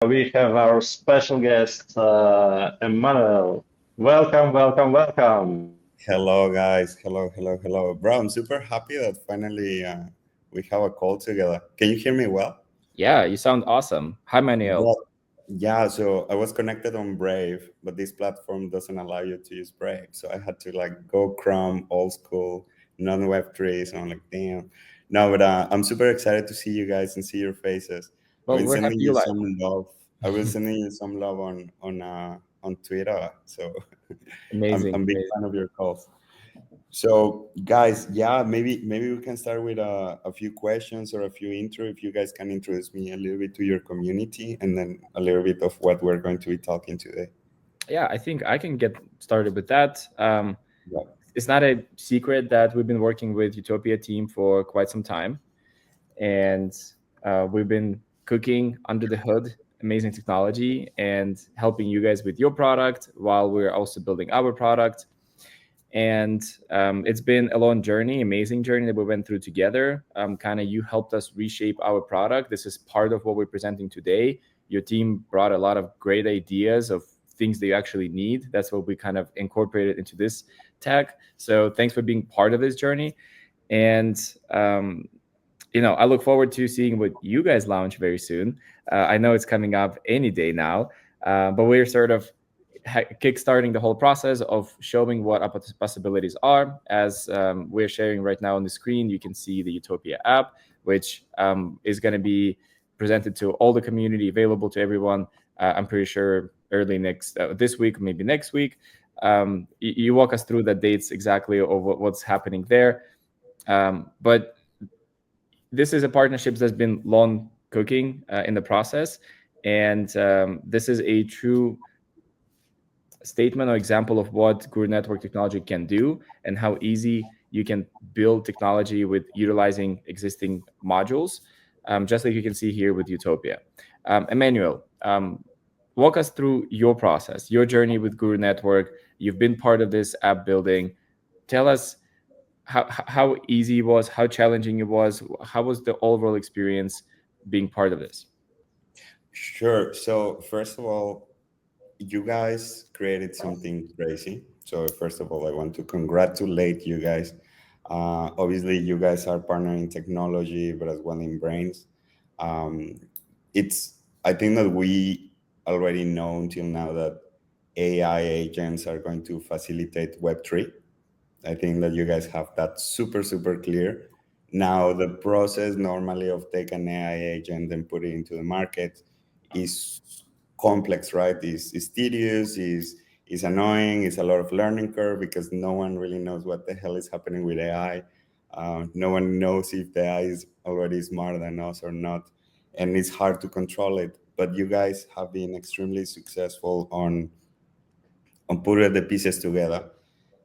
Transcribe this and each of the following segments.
we have our special guest, Emmanuel. Welcome, welcome, welcome. Hello, guys. Hello, hello, hello. Bro, I'm super happy that finally we have a call together. Can you hear me well? Yeah, you sound awesome. Hi, Manuel. Well, yeah, so I was connected on Brave, but this platform doesn't allow you to use Brave. So I had to like go Chrome, old school, non-Web3. So I'm like, damn. No, but I'm super excited to see you guys and see your faces. I've Well, been we're happy sending you you like. some love. I will sending you some love on Twitter. So I'm Amazing, I'm big amazing. fan of your calls. So, guys, yeah, maybe we can start with a few questions or a few intro. If you guys can introduce me a little bit to your community, and then a little bit of what we're going to be talking today. Yeah, I think I can get started with that. Yeah. It's not a secret that we've been working with Utopia team for quite some time, and we've been cooking under the hood amazing technology and helping you guys with your product while we're also building our product. And it's been a long journey, amazing journey that we went through together. Kind of you helped us reshape our product. This is part of what we're presenting today. Your team brought a lot of great ideas of things that you actually need. That's what we kind of incorporated into this tech. So thanks for being part of this journey. And I look forward to seeing what you guys launch very soon. I know it's coming up any day now, but we're sort of kickstarting the whole process of showing what our possibilities are. As we're sharing right now on the screen, you can see the Utopia app, which is going to be presented to all the community, available to everyone. I'm pretty sure early this week, maybe next week. You walk us through the dates exactly of what's happening there. But this is a partnership that's been long cooking in the process, and this is a true statement or example of what Guru Network technology can do and how easy you can build technology with utilizing existing modules, just like you can see here with Utopia. Emmanuel, walk us through your process, your journey with Guru Network. You've been part of this app building. Tell us how easy it was, how challenging it was, how was the overall experience being part of this? Sure. So, first of all, you guys created something crazy. So, first of all, I want to congratulate you guys. Obviously, you guys are partnering technology, but as well in brains. Um, I think that we already know until now that AI agents are going to facilitate Web3. I think that you guys have that super, super clear. Now, the process normally of take an AI agent and put it into the market is complex, right? Is tedious, is annoying, is a lot of learning curve because no one really knows what the hell is happening with AI. No one knows if the AI is already smarter than us or not, and it's hard to control it. But you guys have been extremely successful on putting the pieces together,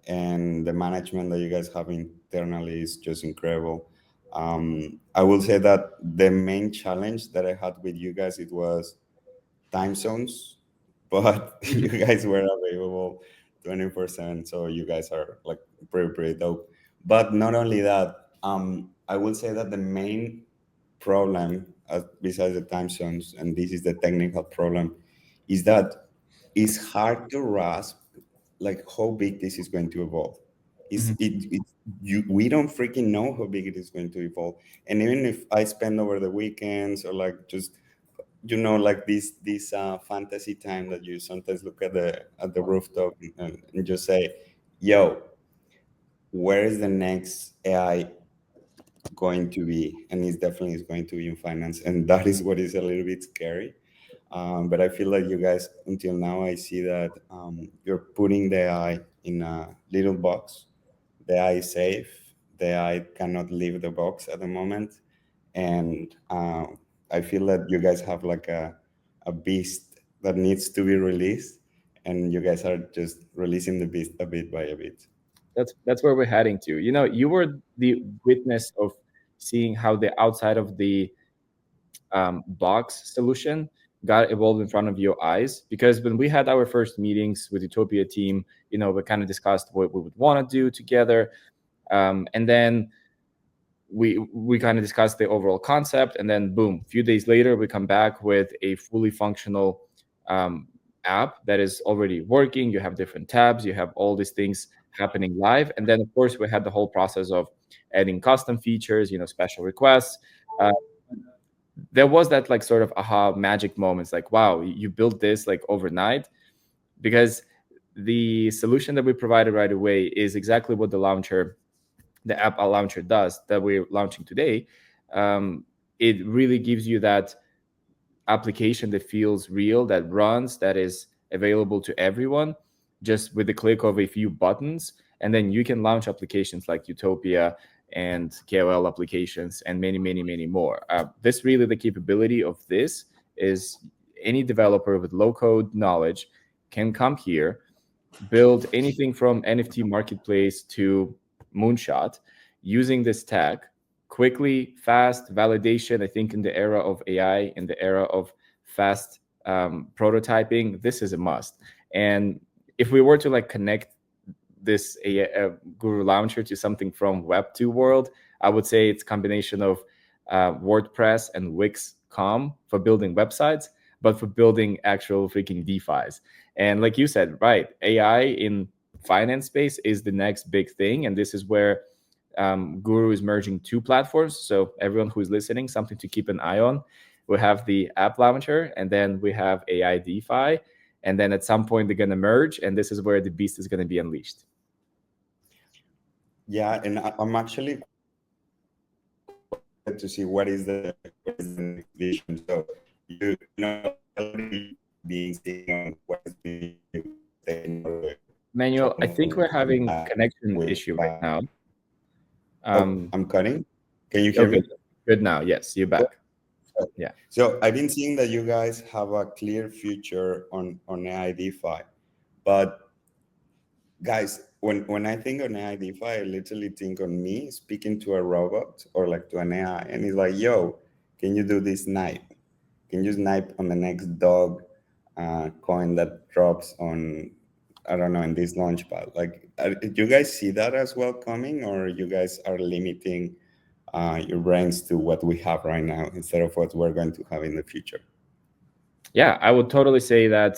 and the management that you guys have internally is just incredible. I will say that the main challenge that I had with you guys, it was time zones, but you guys were available 24/7, so you guys are like pretty dope. But not only that, I will say that the main problem, besides the time zones, and this is the technical problem, is that it's hard to grasp like how big this is going to evolve. Is Mhm. we don't freaking know how big it is going to evolve. And even if I spend over the weekends or like just like this fantasy time that you sometimes look at the rooftop and just say, yo, where is the next AI going to be? And it's definitely is going to be in finance, and that is what is a little bit scary. But I feel like you guys, until now, I see that you're putting the AI in a little box. The AI is safe. The AI cannot leave the box at the moment. And I feel that you guys have like a beast that needs to be released. And you guys are just releasing the beast a bit by a bit. That's where we're heading to. You were the witness of seeing how the outside of the box solution got evolved in front of your eyes. Because when we had our first meetings with Utopia team, we kind of discussed what we would want to do together, and then we kind of discuss the overall concept, and then boom, a few days later we come back with a fully functional app that is already working. You have different tabs, you have all these things happening live, and then of course we had the whole process of adding custom features, special requests. There was that like sort of aha magic moments, like wow, you built this like overnight, because the solution that we provided right away is exactly what the app launcher does that we're launching today. It really gives you that application that feels real, that runs, that is available to everyone, just with the click of a few buttons. And then you can launch applications like Utopia and KOL applications and many, many, many more. This really, the capability of this is any developer with low code knowledge can come here, build anything from NFT marketplace to moonshot using this tech quickly, fast validation. I think in the era of AI, in the era of fast prototyping, this is a must. And if we were to like connect this Guru Launcher to something from Web 2 world, I would say it's a combination of WordPress and Wix.com for building websites, but for building actual freaking DeFis. And like you said, right, AI in finance space is the next big thing. And this is where Guru is merging two platforms. So everyone who is listening, something to keep an eye on. We have the app launcher, and then we have AI DeFi. And then at some point they're going to merge, and this is where the beast is going to be unleashed. Yeah, and I'm actually to see what is the next vision. So you know, being seen on what is the Emmanuel, I think we're having connection issue right now. I'm cutting. Can you hear me? Good now. Yes, you're back. Yeah. So I've been seeing that you guys have a clear future on AI DeFi, but guys, when I think on AI DeFi, I literally think on me speaking to a robot or like to an AI, and it's like, yo, can you do this snipe? Can you snipe on the next dog coin that drops on, I don't know, in this launchpad? Like, do you guys see that as well coming, or you guys are limiting your brains to what we have right now instead of what we're going to have in the future? Yeah, I would totally say that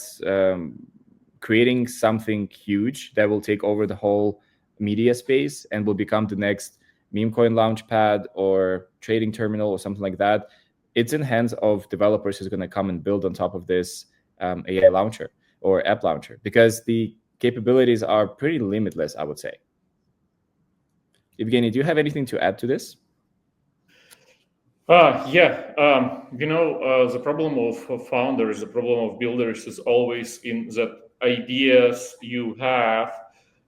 creating something huge that will take over the whole media space and will become the next meme coin launchpad or trading terminal or something like that, it's in hands of developers who's going to come and build on top of this AI launcher or app launcher, because the capabilities are pretty limitless, I would say. Evgeny, do you have anything to add to this? The problem of founders, the problem of builders is always in that ideas you have,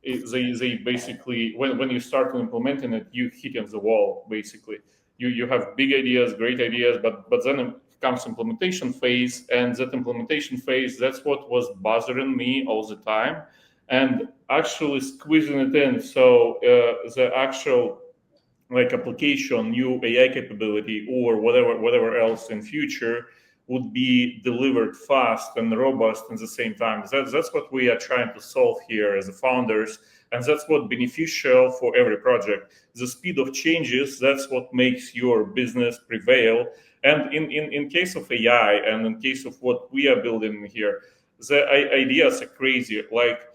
they basically, when you start implementing it, you hit on the wall, basically. You have big ideas, great ideas, but then comes implementation phase, and that implementation phase, that's what was bothering me all the time, and actually squeezing it in. So the actual like application, new AI capability, or whatever else in future would be delivered fast and robust at the same time. That's what we are trying to solve here as the founders, and that's what beneficial for every project. The speed of changes, that's what makes your business prevail. And in case of AI and in case of what we are building here, the ideas are crazy. Like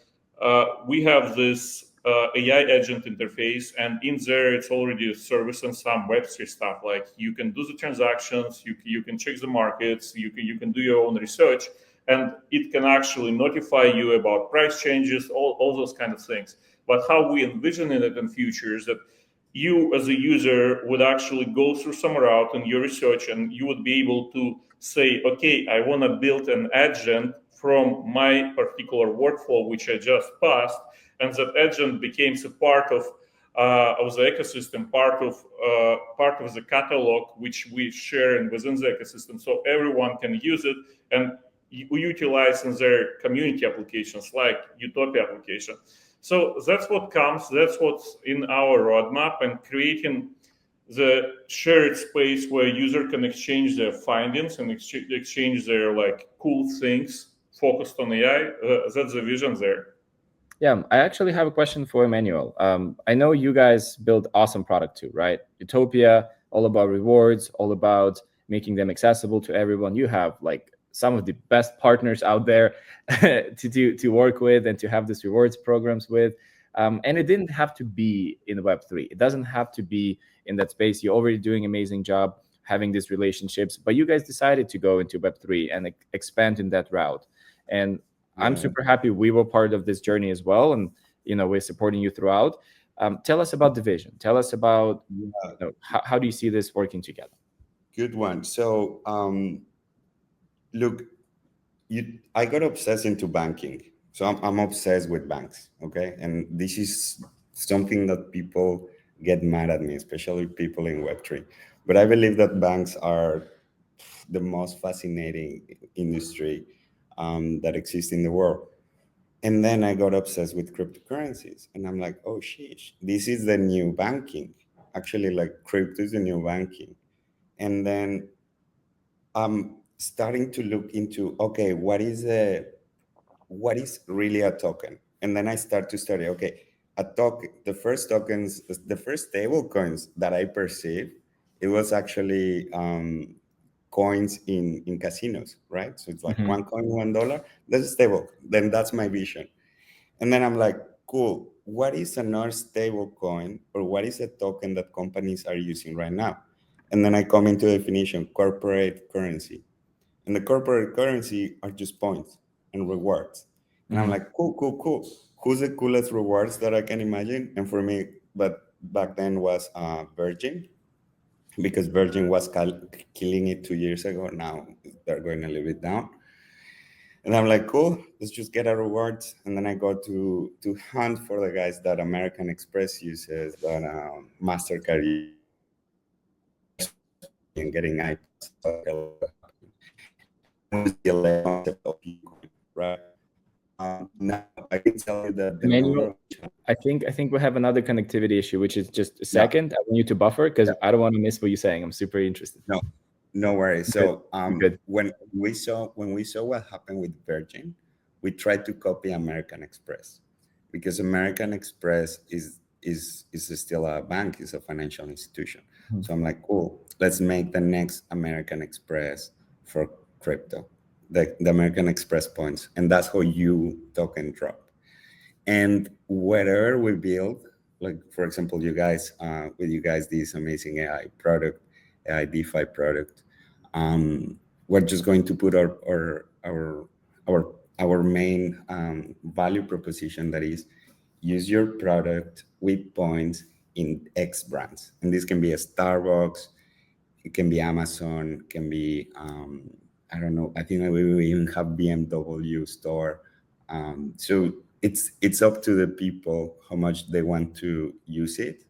we have this AI agent interface, and in there it's already a service and some Web3 stuff. Like you can do the transactions, you can check the markets, you can do your own research, and it can actually notify you about price changes, all those kind of things. But how we envision it in future is that you as a user would actually go through some route in your research, and you would be able to say, okay, I want to build an agent from my particular workflow which I just passed, and that agent becomes a part of the ecosystem, part of the catalog which we share within the ecosystem, so everyone can use it and utilize in their community applications like Utopia application. So that's what comes. That's what's in our roadmap, and creating the shared space where user can exchange their findings and exchange their like cool things focused on AI. That's the vision there. Yeah, I actually have a question for Emmanuel. I know you guys build awesome product too, right? Utopia, all about rewards, all about making them accessible to everyone. You have like some of the best partners out there to work with and to have these rewards programs with. And it didn't have to be in Web3. It doesn't have to be in that space. You're already doing an amazing job having these relationships, but you guys decided to go into Web3 and expand in that route. And I'm Yeah. super happy we were part of this journey as well, and we're supporting you throughout. Tell us about the vision. Tell us about how do you see this working together? Good one. So, look, I got obsessed into banking. So I'm obsessed with banks. Okay. And this is something that people get mad at me, especially people in Web3. But I believe that banks are the most fascinating industry that exists in the world. And then I got obsessed with cryptocurrencies. And I'm like, oh, sheesh, this is the new banking. Actually, like crypto is the new banking. And then I'm starting to look into, okay, what is really a token? And then I start to study, okay, a token, the first stable coins that I perceived, it was actually coins in casinos, right? So it's like Mhm. one coin, $1, that's stable. Then that's my vision. And then I'm like, cool, what is another stable coin or what is a token that companies are using right now? And then I come into definition, corporate currency. And the corporate currency are just points and rewards. And I'm Mhm. like, cool, cool, cool. Who's the coolest rewards that I can imagine? And for me, but back then was Virgin, because Virgin was killing it 2 years ago. Now they're going a little bit down. And I'm like, cool, let's just get a rewards. And then I go to hunt for the guys that American Express uses, that MasterCard uses, and getting iPads. I saw a lot happening. And then was the alleged concept of Bitcoin, right? Now I can tell you that the number Emmanuel, of I think we have another connectivity issue, which is just a yeah, second. I want you to buffer because yeah, I don't want to miss what you're saying. I'm super interested. no, no worries. Good. So Good. when we saw what happened with Virgin, we tried to copy American Express because American Express is still a bank, is a financial institution. Mhm. So I'm like, cool, let's make the next American Express for crypto, the American Express points, and that's how you token drop. And whatever we build, like for example, you guys, with you guys, this amazing AI product, AI DeFi product, we're just going to put our main value proposition, that is, use your product with points in X brands, and this can be a Starbucks, it can be Amazon, can be I don't know. I think we even have BMW store. So it's up to the people how much they want to use it,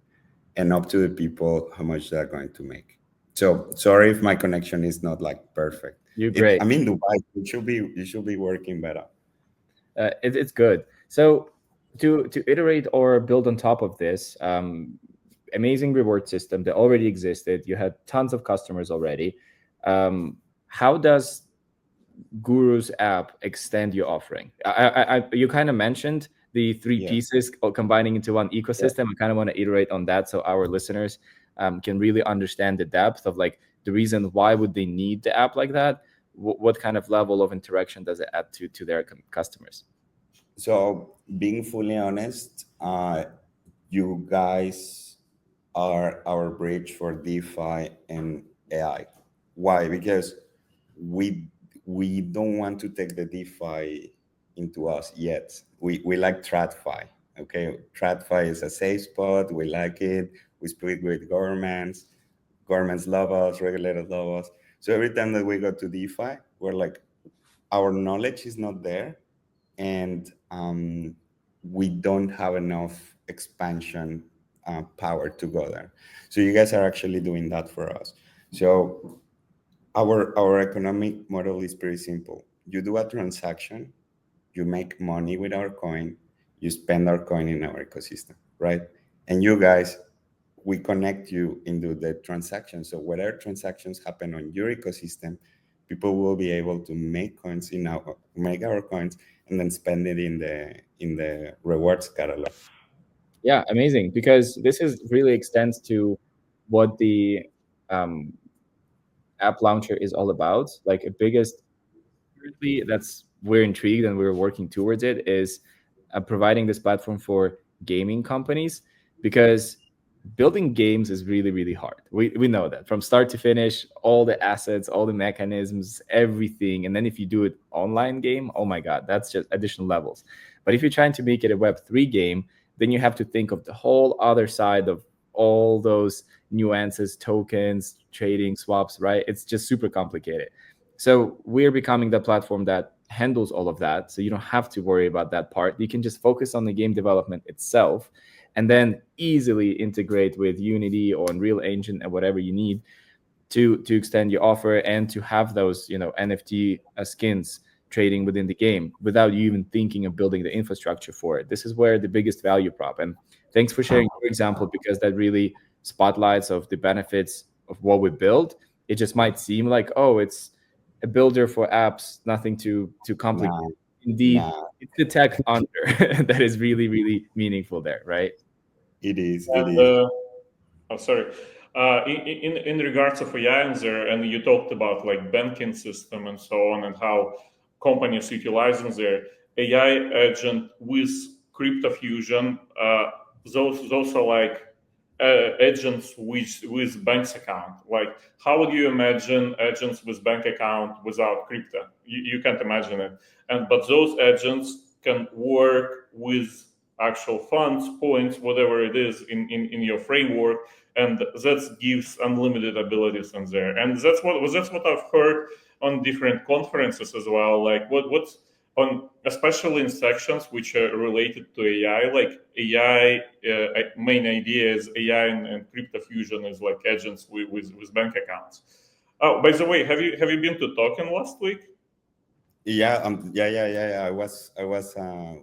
and up to the people how much they're going to make. So sorry if my connection is not like perfect. You're great. I'm in Dubai. It should be working better. It's good. So to iterate or build on top of this, amazing reward system that already existed. You had tons of customers already. How does Guru's app extend your offering? You kind of mentioned the three Yeah. pieces combining into one Yeah. ecosystem. I kind of want to iterate on that so our listeners can really understand the depth of like the reason why would they need the app like that. What kind of level of interaction does it add to their customers? So being fully honest, you guys are our bridge for DeFi and AI. Why? Because we we don't want to take the DeFi into us yet. We like TradFi. Okay, TradFi is a safe spot. We like it. We speak with governments. Governments love us. Regulators love us. So every time that we go to DeFi, we're like, our knowledge is not there, and we don't have enough expansion power to go there. So you guys are actually doing that for us. So our economic model is pretty simple. You do a transaction, you make money with our coin, you spend our coin in our ecosystem, right? And you guys, we connect you into the transaction. So whatever transactions happen on your ecosystem, people will be able to make our coins and then spend it in the rewards catalog. Yeah, amazing. Because this is really extends to what the um, app launcher is all about. Like a biggest, currently, that's we're intrigued and we're working towards it is providing this platform for gaming companies, because building games is really really hard. We know that from start to finish, all the assets, all the mechanisms, everything. And then if you do it online game, oh my god, that's just additional levels. But if you're trying to make it a web3 game, then you have to think of the whole other side of all those nuances, tokens, trading, swaps, right? It's just super complicated. So we're becoming the platform that handles all of that, so you don't have to worry about that part. You can just focus on the game development itself, and then easily integrate with Unity or Unreal Engine and whatever you need to extend your offer and to have those NFT skins trading within the game without you even thinking of building the infrastructure for it. This is where the biggest value prop. And thanks for sharing your example, because that really spotlights of the benefits of what we build. It just might seem like, oh, it's a builder for apps, nothing too complicated. Nah, Indeed, nah, it's the tech under that is really really meaningful there, right? it is. It And is. oh, sorry. In regards of AI in there, and you talked about like banking system and so on, and how companies utilizing their AI agent with crypto fusion. Those are like agents with banks account. Like, how would you imagine agents with bank account without crypto? You can't imagine it. And but those agents can work with actual funds, points, whatever it is in your framework, and that gives unlimited abilities in there. And that's what I've heard on different conferences as well. Like what's on, especially in sections which are related to AI, like AI, main idea is AI and crypto fusion is like agents with bank accounts. Oh, by the way, have you been to Token last week? Yeah. I was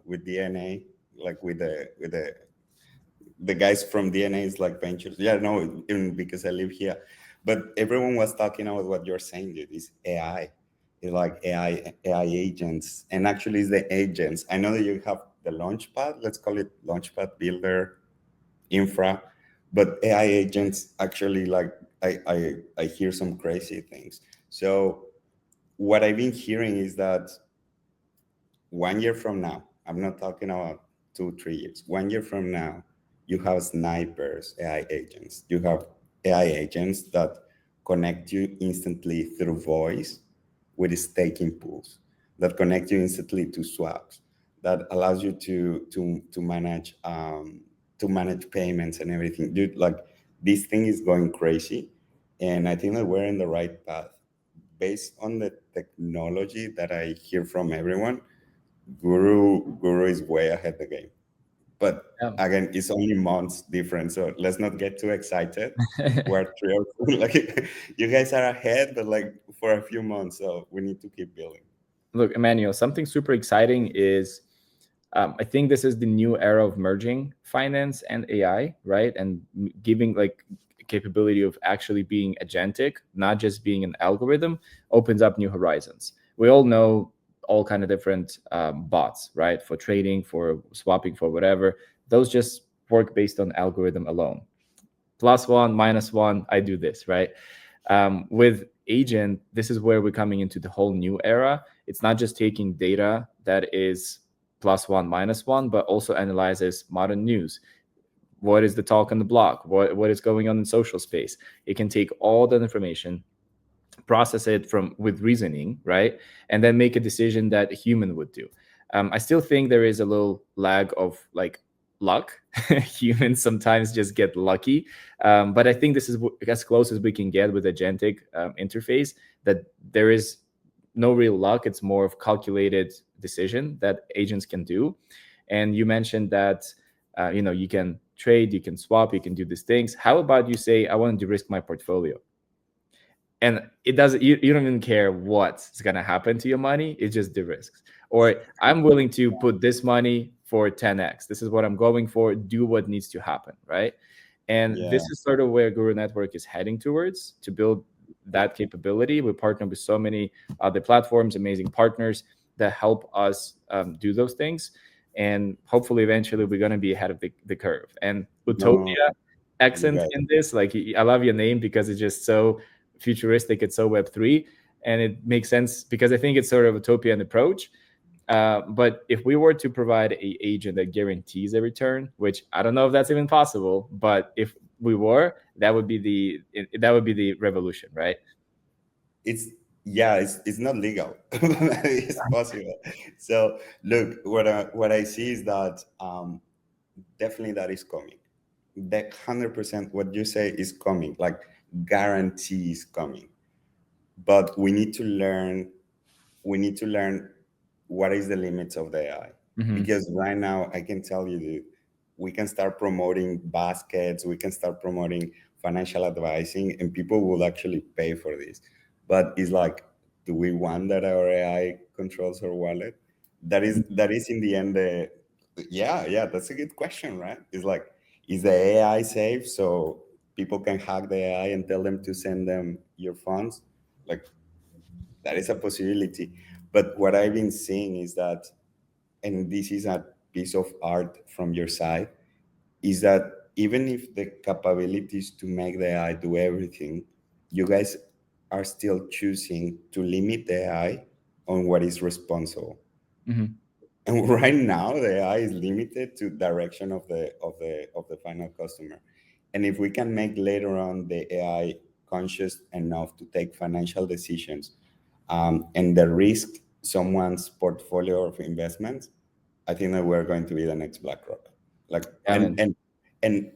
with DNA, like with the guys from DNA is like ventures. Yeah, no, even because I live here. But everyone was talking about what you're saying, dude. Is AI. It's like AI agents. And actually it's the agents. I know that you have the launchpad, let's call it launchpad builder infra, but AI agents actually, like, I hear some crazy things. So what I've been hearing is that 1 year from now, I'm not talking about 2, 3 years, 1 year from now, you have snipers, AI agents. You have AI agents that connect you instantly through voice with staking pools, that connect you instantly to swaps, that allows you to manage payments and everything. Dude, like, this thing is going crazy. And I think that we're in the right path. Based on the technology that I hear from everyone, Guru is way ahead the game. But Yeah. again, it's only months different, so let's not get too excited. We're thrilled. Like, you guys are ahead, but like for a few months, so we need to keep building. Look, Emmanuel, something super exciting is I think this is the new era of merging finance and AI, right? And giving like capability of actually being agentic, not just being an algorithm, opens up new horizons. We all know all kind of different bots, right? For trading, for swapping, for whatever. Those just work based on algorithm alone. +1, -1, I do this, right? With agent, this is where we're coming into the whole new era. It's not just taking data that is +1, -1, but also analyzes modern news. What is the talk on the block? What is going on in social space? It can take all that information, process it with reasoning, right, and then make a decision that a human would do. I still think there is a little lag of like luck. Humans sometimes just get lucky, but I think this is as close as we can get with agentic interface. That there is no real luck; it's more of calculated decision that agents can do. And you mentioned that you can trade, you can swap, you can do these things. How about you say, I want to de-risk my portfolio? And it doesn't, you don't even care what's going to happen to your money. It's just the risks. Or I'm willing to put this money for 10x. This is what I'm going for. Do what needs to happen, right? And Yeah. this is sort of where Guru Network is heading towards, to build that capability. We partner with so many other platforms, amazing partners that help us do those things. And hopefully, eventually, we're going to be ahead of the curve. And Utopia No, you accent guys. in this, like, I love your name because it's just so futuristic. It's so Web3, and it makes sense because I think it's sort of utopian approach. But if we were to provide a agent that guarantees a return, which I don't know if that's even possible, but if we were, that would be the revolution, right? It's yeah, it's not legal. It's possible. So look, what I see is that definitely that is coming. That 100% what you say is coming, like guarantee is coming. But we need to learn what is the limits of the AI. Mhm. Because right now I can tell you that we can start promoting baskets, we can start promoting financial advising, and people will actually pay for this. But it's like, do we want that our AI controls our wallet? That is in the end the yeah, that's a good question, right? It's like, is the AI safe so people can hack the AI and tell them to send them your funds? Like, that is a possibility. But what I've been seeing is that, and this is a piece of art from your side, is that even if the capabilities to make the AI do everything, you guys are still choosing to limit the AI on what is responsible. Mhm. And right now, the AI is limited to direction of the final customer. And if we can make later on the AI conscious enough to take financial decisions, and the risk someone's portfolio of investments, I think that we're going to be the next BlackRock. Like, Yeah, and man.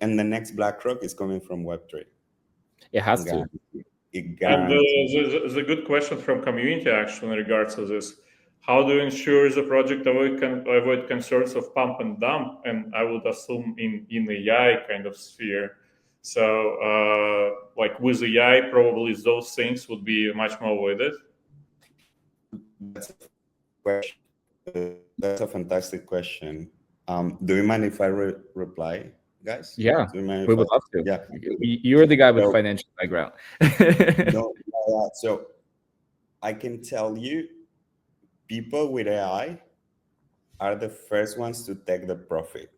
and the next BlackRock is coming from Web3. It has to. Guaranteed. It And guarantees. the good question from community actually in regards to this: how do you ensure the project avoid concerns of pump and dump? And I would assume in AI kind of sphere. So like with AI, probably those things would be much more avoided. That's a question. That's a fantastic question. Do you mind if I reply, guys? Yeah, Do you mind we if I? would love to. Yeah. You're the guy with So financial background. no, yeah, so I can tell you, people with AI are the first ones to take the profit,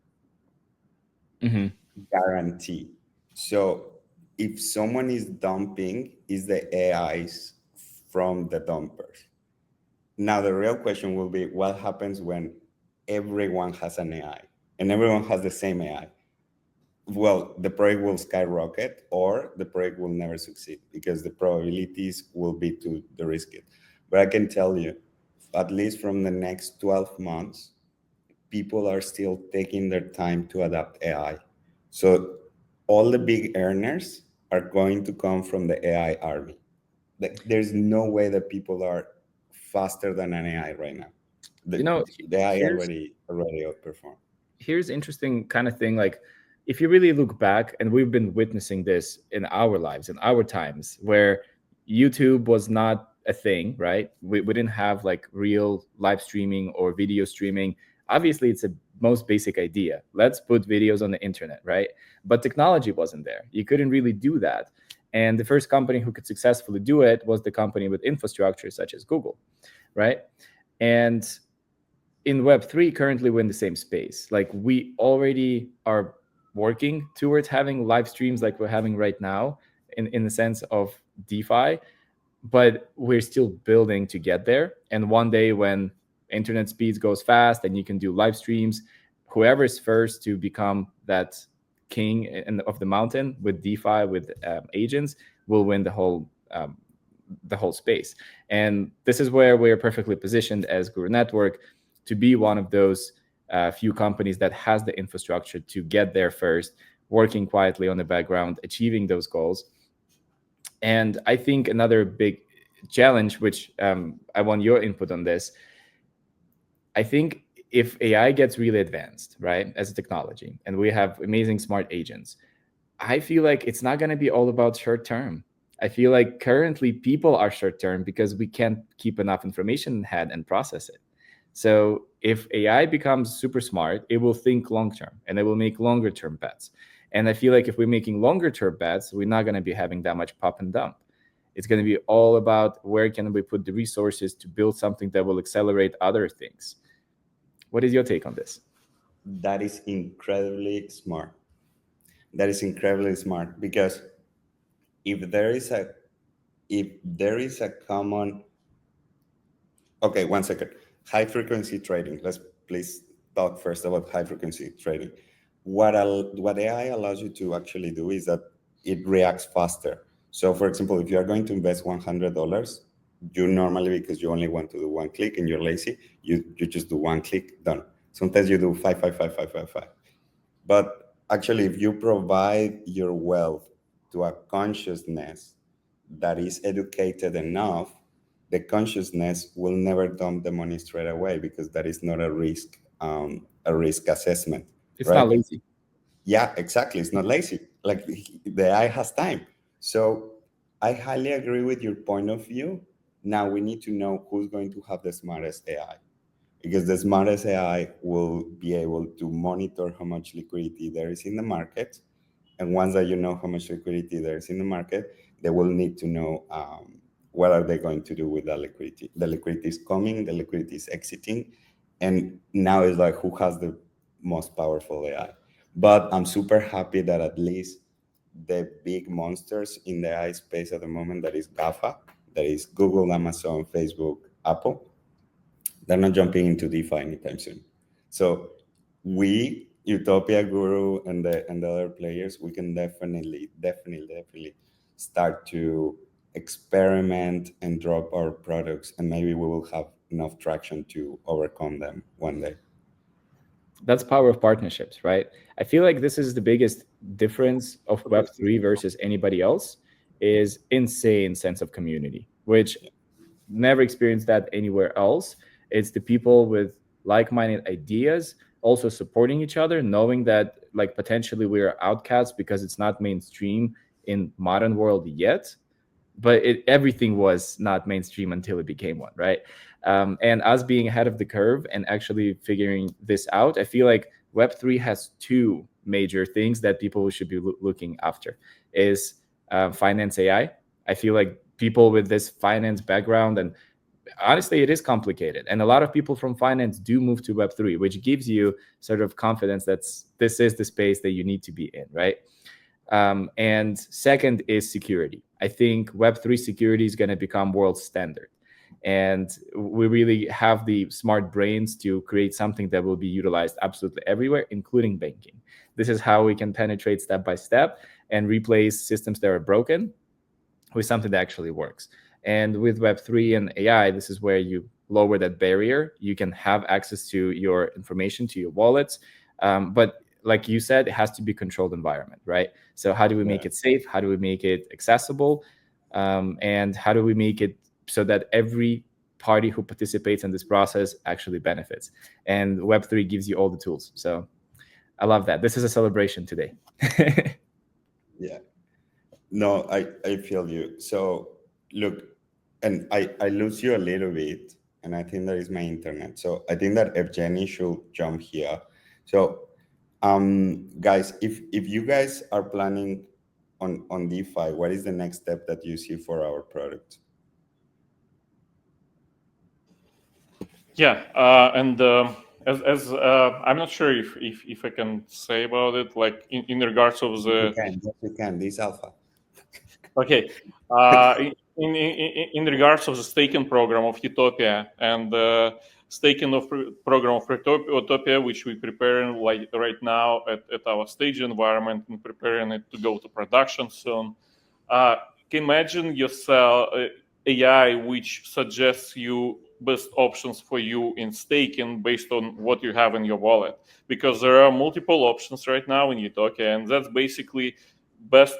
Mhm. guarantee. So if someone is dumping, is the AIs from the dumpers. Now the real question will be, what happens when everyone has an AI and everyone has the same AI? Well, the project will skyrocket or the project will never succeed because the probabilities will be too the risky. But I can tell you, at least from the next 12 months, people are still taking their time to adapt AI. So all the big earners are going to come from the AI army. Like, there's no way that people are faster than an AI right now. You The, know, the AI here's already outperform. here's interesting kind of thing. Like, if you really look back, and we've been witnessing this in our lives, in our times, where YouTube was not a thing, right? We didn't have like real live streaming or video streaming. Obviously, it's a most basic idea. Let's put videos on the internet, right? But technology wasn't there. You couldn't really do that. And the first company who could successfully do it was the company with infrastructure such as Google, right? And in Web3, currently we're in the same space. Like, we already are working towards having live streams like we're having right now in the sense of DeFi, but we're still building to get there. And one day when internet speeds goes fast and you can do live streams, whoever's first to become that king of the mountain with DeFi, with agents, will win the whole space. And this is where we're perfectly positioned as Guru Network to be one of those few companies that has the infrastructure to get there first, working quietly on the background, achieving those goals. And I think another big challenge, which I want your input on this, I think if AI gets really advanced, right, as a technology, and we have amazing smart agents, I feel like it's not going to be all about short term. I feel like currently people are short term because we can't keep enough information in head and process it. So if AI becomes super smart, it will think long term and it will make longer term bets. And I feel like if we're making longer term bets, we're not going to be having that much pop and dump. It's going to be all about where can we put the resources to build something that will accelerate other things. What is your take on this? That is incredibly smart. That is incredibly smart, because if there is a common, okay, one second. High frequency trading. Let's please talk first about high frequency trading. What AI allows you to actually do is that it reacts faster. So, for example, if you are going to invest $100, you normally, because you only want to do one click and you're lazy, you just do one click, done. Sometimes you do five, five, five, five, five, five. But actually, if you provide your wealth to a consciousness that is educated enough, the consciousness will never dump the money straight away, because that is not a risk assessment. It's right? not lazy. Yeah, exactly. It's not lazy. Like, the AI has time. So I highly agree with your point of view. Now we need to know who's going to have the smartest AI, because the smartest AI will be able to monitor how much liquidity there is in the market. And once that you know how much liquidity there is in the market, they will need to know what are they going to do with that liquidity. The liquidity is coming, the liquidity is exiting, and now it's like, who has the most powerful AI? But I'm super happy that at least the big monsters in the AI space at the moment, that is GAFA, that is Google, Amazon, Facebook, Apple, they're not jumping into DeFi anytime soon. So we, Utopia Guru, and the other players, we can definitely start to experiment and drop our products, and maybe we will have enough traction to overcome them one day. That's power of partnerships, right? I feel like this is the biggest difference of Web3 versus anybody else, is insane sense of community, which never experienced that anywhere else. It's the people with like-minded ideas also supporting each other, knowing that like potentially we're outcasts because it's not mainstream in modern world yet, but everything was not mainstream until it became one, right? And us being ahead of the curve and actually figuring this out, I feel like Web3 has two major things that people should be looking after. Is finance AI. I feel like people with this finance background, and honestly, it is complicated, and a lot of people from finance do move to Web3, which gives you sort of confidence that this is the space that you need to be in, right? And second is security. I think Web3 security is going to become world standard. And we really have the smart brains to create something that will be utilized absolutely everywhere, including banking. This is how we can penetrate step by step and replace systems that are broken with something that actually works. And with Web3 and AI, this is where you lower that barrier. You can have access to your information, to your wallets. But like you said, it has to be a controlled environment, right? So how do we make it safe? How do we make it accessible? And how do we make it so that every party who participates in this process actually benefits? And Web3 gives you all the tools. So I love that. This is a celebration today. Yeah. No, I feel you. So look, and I lose you a little bit, and I think that is my internet. So I think that Evgeny should jump here. So guys, if you guys are planning on DeFi, what is the next step that you see for our product? Yeah, and as I'm not sure if I can say about it, like in regards of the. You can. This alpha. Okay, in regards of the staking program of Utopia and the staking of program of Utopia, which we preparing like right now at our stage environment and preparing it to go to production soon. Can imagine yourself AI which suggests you best options for you in staking based on what you have in your wallet, because there are multiple options right now in Utopia, and that's basically best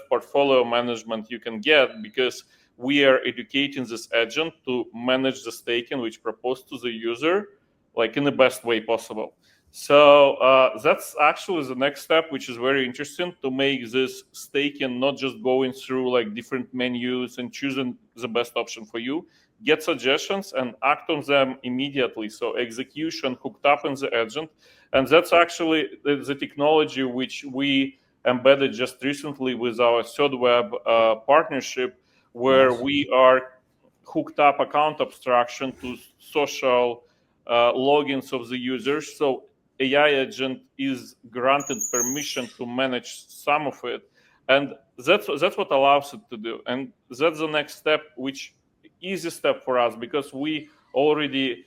portfolio management you can get, because we are educating this agent to manage the staking which proposed to the user like in the best way possible. So that's actually the next step, which is very interesting, to make this staking not just going through like different menus and choosing the best option for you, get suggestions and act on them immediately. So execution hooked up in the agent, and that's actually the technology which we embedded just recently with our ThirdWeb partnership, where Nice. we are hooked up account abstraction to social logins of the users. So AI agent is granted permission to manage some of it, and that's what allows it to do. And that's the next step, which easy step for us because we already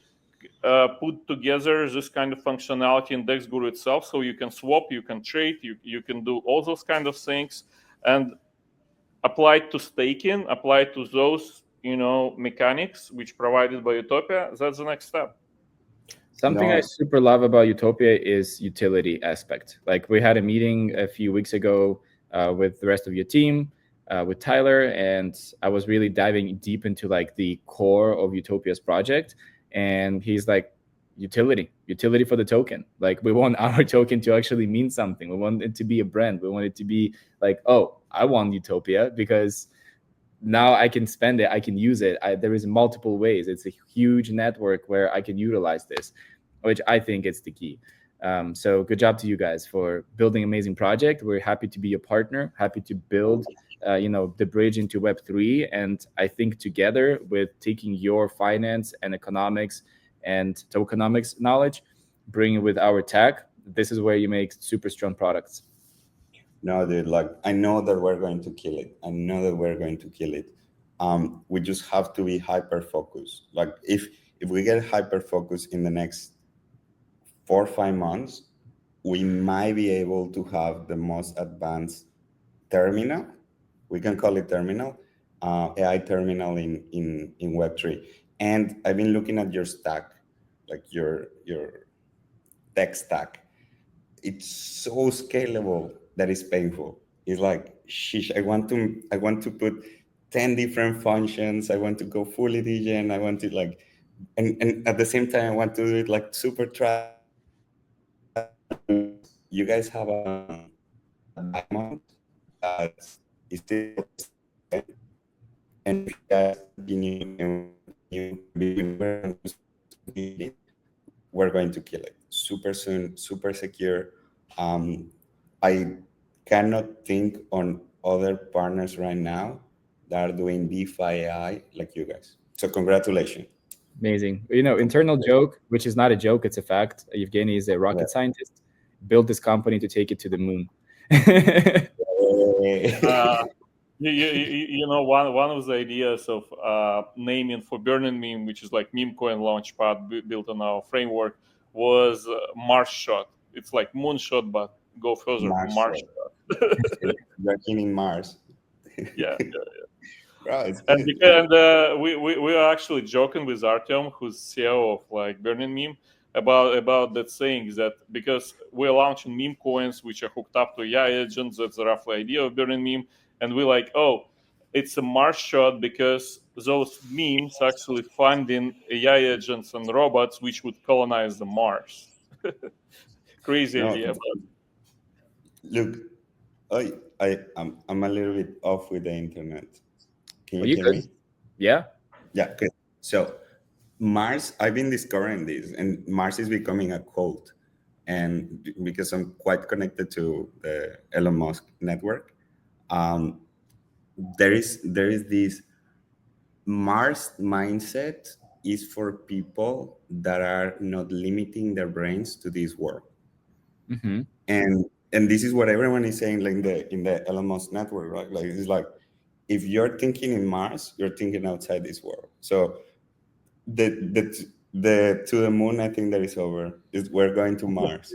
put together this kind of functionality in DexGuru itself, so you can swap, you can trade, you can do all those kind of things, and apply to staking, apply to those mechanics which provided by Utopia. That's the next step. Something I No, super love about Utopia is utility aspect. Like we had a meeting a few weeks ago with the rest of your team, with Tyler, and I was really diving deep into like the core of Utopia's project. And he's like, utility for the token. Like we want our token to actually mean something. We want it to be a brand. We want it to be like, oh, I want Utopia because now I can spend it, I can use it. There is multiple ways. It's a huge network where I can utilize this, which I think is the key. So good job to you guys for building an amazing project. We're happy to be a partner, happy to build the bridge into Web3. And I think together with taking your finance and economics and tokenomics knowledge, bring it with our tech, this is where you make super strong products. no, dude. Like I know that we're going to kill it. I know that we're going to kill it. We just have to be hyper focused. Like if we get hyper focused in the next 4 or 5 months, we might be able to have the most advanced terminal. We can call it terminal, AI terminal in Web3. And I've been looking at your stack, like your tech stack. It's so scalable that it's painful. It's like, sheesh, I want to put 10 different functions. I want to go fully degen. I want to like, and at the same time, I want to do it like super you guys have a diamond that is still, and if you guys continue and we're going to kill it super soon, super secure. I cannot think on other partners right now that are doing DeFi AI like you guys. So congratulations. Amazing. Internal joke, which is not a joke, it's a fact. Evgeny is a rocket scientist, built this company to take it to the moon. One of the ideas of naming for Burning Meme, which is like meme coin launchpad built on our framework, was Mars shot. It's like moonshot, but go further. Mars shot. Working in Mars. Yeah. Bro, it's And good. we are actually joking with Artyom, who's CEO of like Burning Meme, about that saying that because we're launching meme coins which are hooked up to AI agents. That's the roughly idea of Burning Meme, and we're like, oh, it's a Mars shot because those memes actually funding AI agents and robots which would colonize the Mars. Crazy No, idea, but look, I'm a little bit off with the internet. Can Are you you hear good? me? Yeah. Yeah, good. So Mars, I've been discovering this, and Mars is becoming a cult. And because I'm quite connected to the Elon Musk network, um, there is this Mars mindset is for people that are not limiting their brains to this world. Mm-hmm. And this is what everyone is saying, like in the Elon Musk network, right? Like it's like, if you're thinking in Mars, you're thinking outside this world. So the to the moon, I think that is over. We're going to Mars.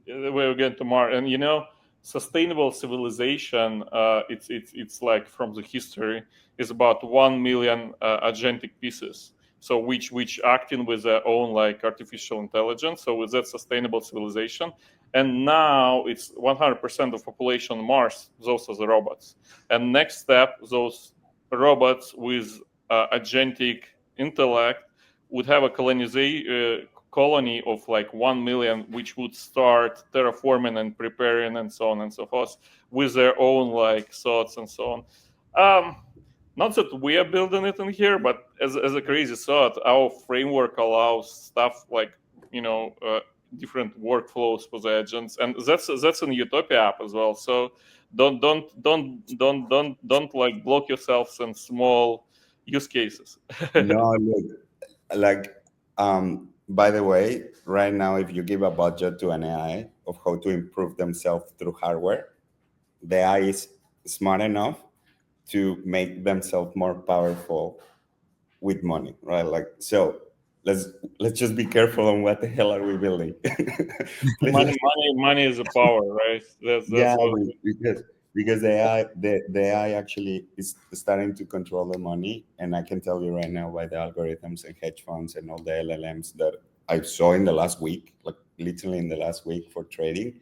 we're going to Mars, and sustainable civilization. It's like from the history is about 1 million agentic pieces. So which acting with their own like artificial intelligence. So with that sustainable civilization, and now it's 100% of population on Mars. Those are the robots. And next step, those robots with agentic intellect would have a colony of like 1 million, which would start terraforming and preparing and so on and so forth with their own like thoughts and so on. Not that we are building it in here, but as a crazy thought, our framework allows stuff like different workflows for the agents, and that's in Utopia app as well. So don't like block yourselves in small use cases. No, look, like, by the way, right now, if you give a budget to an AI of how to improve themselves through hardware, the AI is smart enough to make themselves more powerful with money, right? Like, so let's just be careful on what the hell are we building. Please, Money is a power, right? yeah, That's what. because the AI actually is starting to control the money, and I can tell you right now by the algorithms and hedge funds and all the LLMs that I saw in the last week, like literally in the last week for trading,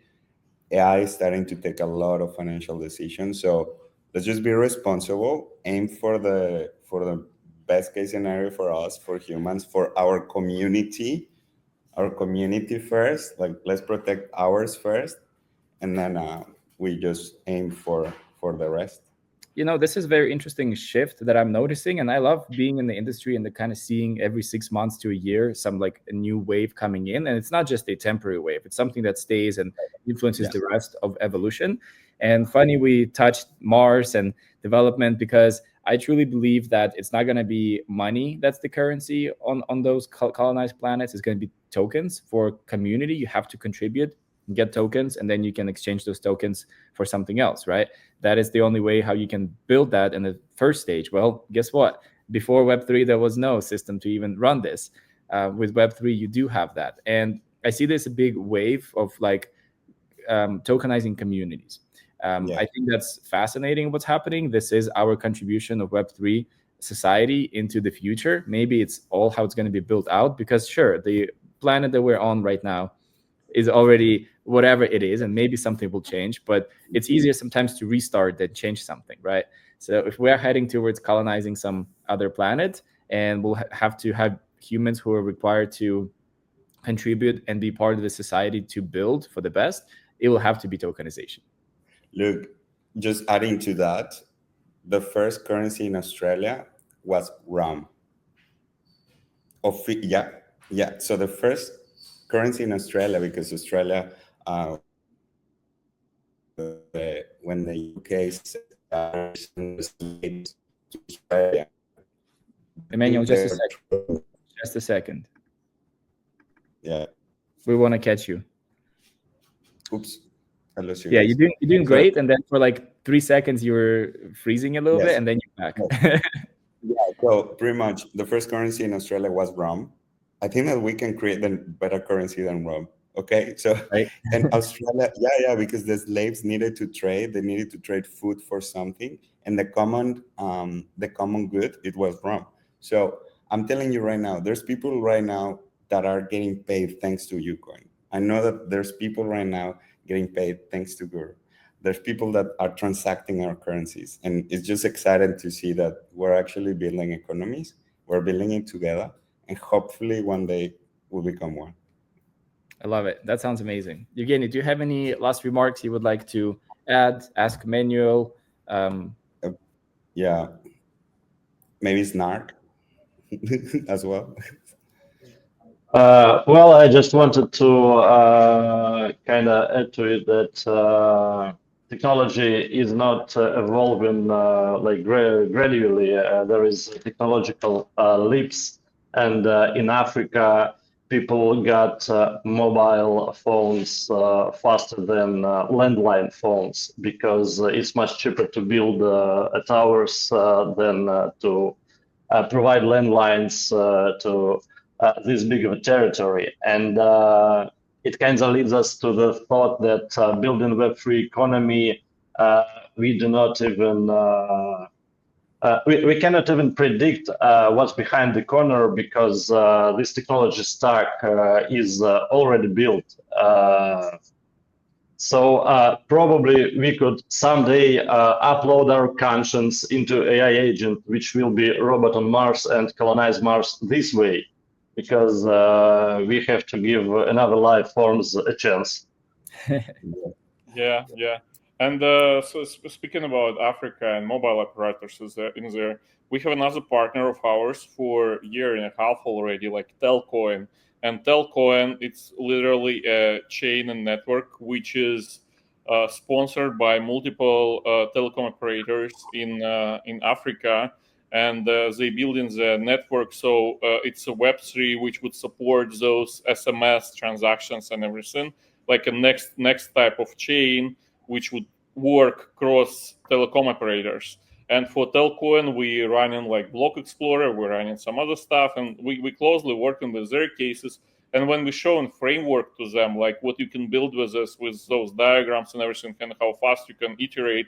AI is starting to take a lot of financial decisions. So let's just be responsible, aim for the best case scenario for us, for humans, for our community first. Like, let's protect ours first, and then we just aim for the rest. This is a very interesting shift that I'm noticing, and I love being in the industry and the kind of seeing every 6 months to a year some like a new wave coming in, and it's not just a temporary wave; it's something that stays and influences Yeah. the rest of evolution. And funny, we touched Mars and development because I truly believe that it's not going to be money that's the currency on those colonized planets. It's going to be tokens for community. You have to contribute, get tokens, and then you can exchange those tokens for something else, right? That is the only way how you can build that in the first stage. Well, guess what? Before Web3, there was no system to even run this. With Web3, you do have that. And I see this a big wave of like tokenizing communities. Yeah. I think that's fascinating what's happening. This is our contribution of Web3 society into the future. Maybe it's all how it's going to be built out, because sure, the planet that we're on right now is already whatever it is, and maybe something will change, but it's easier sometimes to restart than change something, right? So if we're heading towards colonizing some other planet, and we'll have to have humans who are required to contribute and be part of the society to build for the best, it will have to be tokenization. Look, just adding to that, the first currency in Australia was RAM. Yeah, yeah. So the first currency in Australia, because Australia, when the UK sent the slaves to Australia, Emmanuel, just a second. Yeah. We want to catch you. Oops. I lost you. Yeah, guys. you're doing great, and then for like 3 seconds you were freezing a little Yes. bit, and then you're back. Yes. Yeah, so pretty much the first currency in Australia was rum. I think that we can create a better currency than rum. Okay, so Right. and Australia, yeah, because the slaves needed to trade. They needed to trade food for something, and the common good, it was rum. So I'm telling you right now, there's people right now that are getting paid thanks to Ucoin. I know that there's people right now getting paid thanks to Guru. There's people that are transacting our currencies, and it's just exciting to see that we're actually building economies. We're building it together, and hopefully one day we'll become one. I love it. That sounds amazing. Evgeny, do you have any last remarks you would like to add, ask Emmanuel? Yeah, maybe Snark as well. Well, I just wanted to kind of add to it that technology is not evolving like gradually. There is technological leaps, and in Africa, people got mobile phones faster than landline phones, because it's much cheaper to build towers than to provide landlines to this big of a territory. And it kind of leads us to the thought that building Web3 economy, we do not even we cannot even predict what's behind the corner, because this technology stack is already built. So probably we could someday upload our conscience into AI agent, which will be robot on Mars and colonize Mars this way, because we have to give another life forms a chance. Yeah. And so speaking about Africa and mobile operators in there, we have another partner of ours for a year and a half already, like Telco, and And Telcoin, it's literally a chain and network which is sponsored by multiple telecom operators in Africa, and they build in the network. So it's a Web3 which would support those SMS transactions and everything, like a next type of chain which would work across telecom operators. And for Telcoin, we running like Block Explorer, we're running some other stuff, and we closely working with their cases. And when we show a framework to them, like what you can build with this, with those diagrams and everything, and how fast you can iterate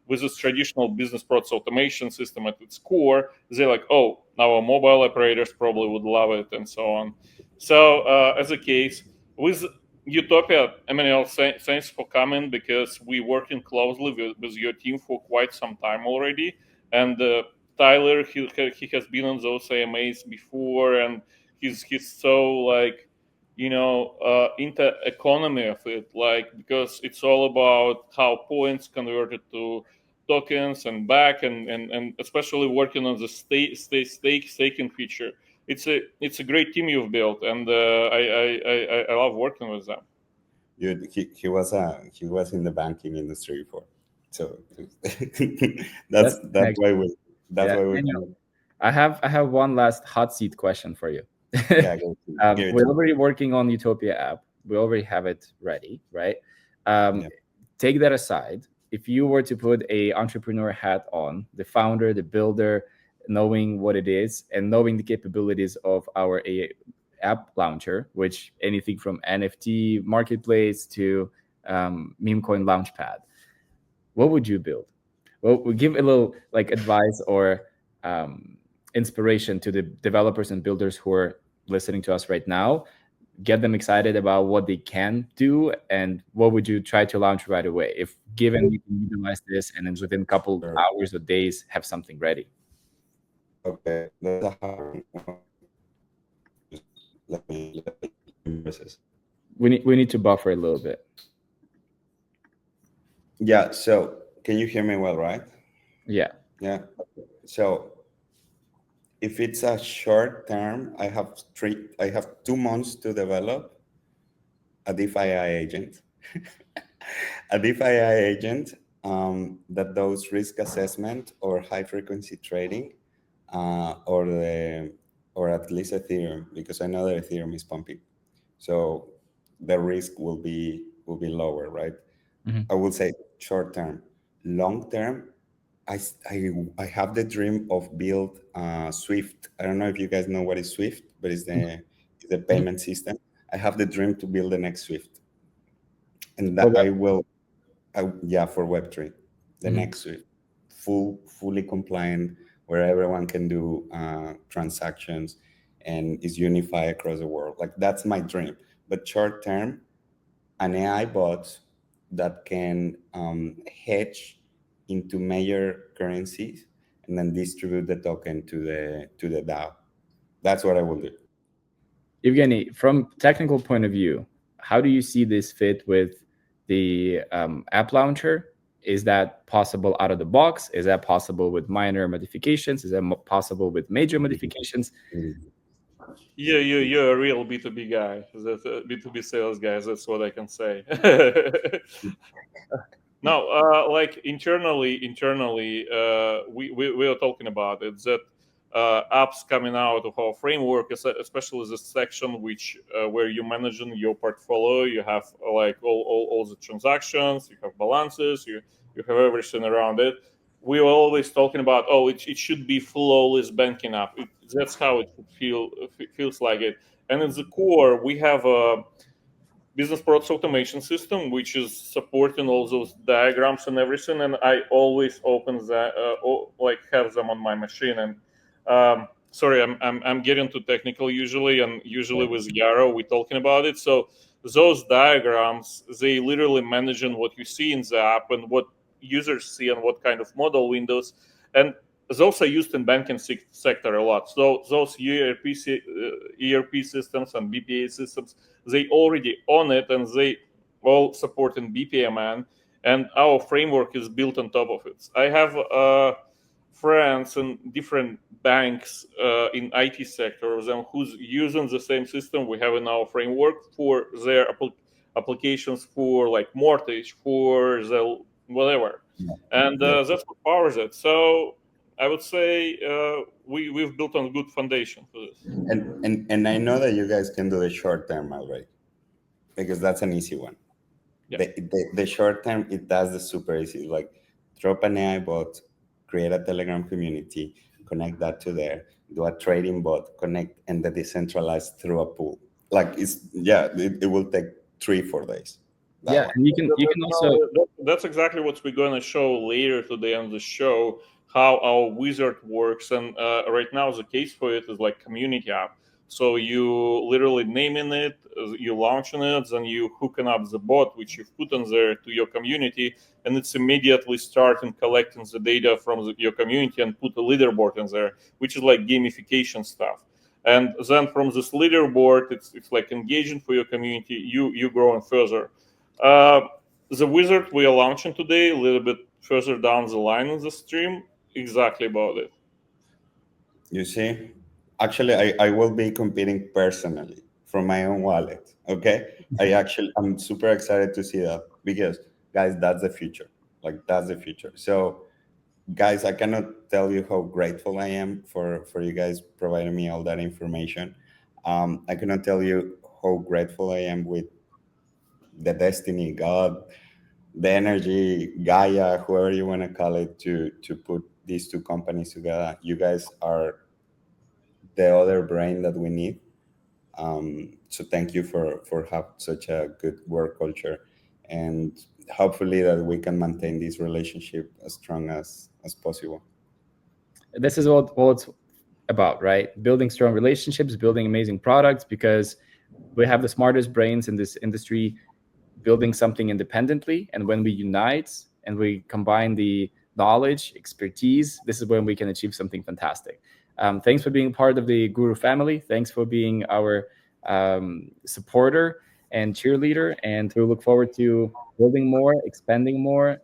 with this traditional business process automation system at its core, they're like, oh, our mobile operators probably would love it, and so on. So as a case, with Utopia, Emmanuel, thanks for coming, because we working closely with your team for quite some time already. And Tyler, he has been on those AMAs before, and he's so like, into economy of it, like, because it's all about how points converted to tokens and back, and especially working on the staking feature. It's a great team you've built, and I love working with them. He was in the banking industry before, so that's why we Daniel, I have one last hot seat question for you. Yeah, we're already working on Utopia app. We already have it ready, right? Take that aside. If you were to put a entrepreneur hat on, the founder, the builder, knowing what it is and knowing the capabilities of our app launcher, which anything from NFT marketplace to meme coin launchpad, what would you build? Well, we give a little like advice or inspiration to the developers and builders who are listening to us right now. Get them excited about what they can do, and what would you try to launch right away if given you can utilize this and then within a couple hours or days have something ready? Okay, that's a hard one. Let me we need to buffer a little bit. Yeah, so can you hear me well, right? Yeah. So if it's a short term, I have 2 months to develop a DeFi AI agent. A DeFi AI agent that does risk assessment or high frequency trading, or at least Ethereum, because I know that Ethereum is pumping, so the risk will be lower, right? Mm-hmm. I will say short term. Long term, I have the dream of build Swift. I don't know if you guys know what is Swift, but it's the payment system. I have the dream to build the next Swift, and that for Web3, the next Swift, fully compliant, where everyone can do transactions and is unified across the world. Like, that's my dream. But short term, an AI bot that can hedge into major currencies and then distribute the token to the DAO. That's what I will do. Evgeny, from technical point of view, how do you see this fit with the app launcher? Is that possible out of the box? Is that possible with minor modifications? Is that possible with major modifications? Yeah, you're a real B2B guy. That's a B2B sales guy. That's what I can say. No, like internally, we are talking about it, that apps coming out of our framework, especially this section which where you managing your portfolio. You have like all the transactions, you have balances, you have everything around it. We are always talking about, it should be flawless banking app. That's how it feels like it. And at the core, we have a business process automation system which is supporting all those diagrams and everything, and I always open that have them on my machine. And sorry, I'm getting too technical usually, and usually with Yarrow we're talking about it. So those diagrams, they literally managing what you see in the app and what users see and what kind of model windows, and those are used in banking sector a lot. So those ERP systems and BPA systems, they already own it, and they all support in BPMN, and our framework is built on top of it. I have friends in different banks in IT sectors and who's using the same system we have in our framework for their applications for like mortgage, for the whatever. And that's what powers it. So I would say we've built on a good foundation for this. And I know that you guys can do the short term already, because that's an easy one. Yeah. The short term, it does the super easy, like drop an AI bot, create a Telegram community, connect that to there, do a trading bot, connect, and the decentralized through a pool. Like it will take 3-4 days. Yeah, One. and you can also That's exactly what we're going to show later today on the show, how our wizard works. And right now the case for it is like community app. So you literally naming it, you launching it, then you hooking up the bot which you've put in there to your community, and it's immediately starting collecting the data from your community and put a leaderboard in there, which is like gamification stuff. And then from this leaderboard, it's like engaging for your community. You growing further. The wizard we are launching today, a little bit further down the line in the stream, exactly about it. You see, actually, I will be competing personally from my own wallet. Okay, I'm super excited to see that, because guys, that's the future. Like, that's the future. So guys, I cannot tell you how grateful I am for you guys providing me all that information. I cannot tell you how grateful I am with the destiny, God, the energy, Gaia, whoever you want to call it, to put these two companies together. You guys are the other brain that we need. So thank you for have such a good work culture, and hopefully that we can maintain this relationship as strong as possible. This is all it's about, right? Building strong relationships, building amazing products, because we have the smartest brains in this industry building something independently. And when we unite and we combine the knowledge, expertise, this is when we can achieve something fantastic. Thanks for being part of the Guru family. Thanks for being our supporter and cheerleader. And we look forward to building more, expanding more,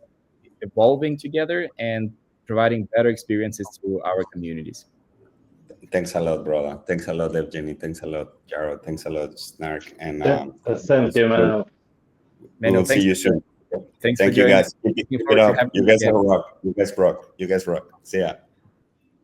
evolving together, and providing better experiences to our communities. Thanks a lot, brother. Thanks a lot, Evgeny. Thanks a lot, Jared. Thanks a lot, Snark. And thank you, Emmanuel. We'll see you soon. Thanks Thank for you, joining. guys. Keep it up. You guys rock. You guys rock. You guys rock. See ya.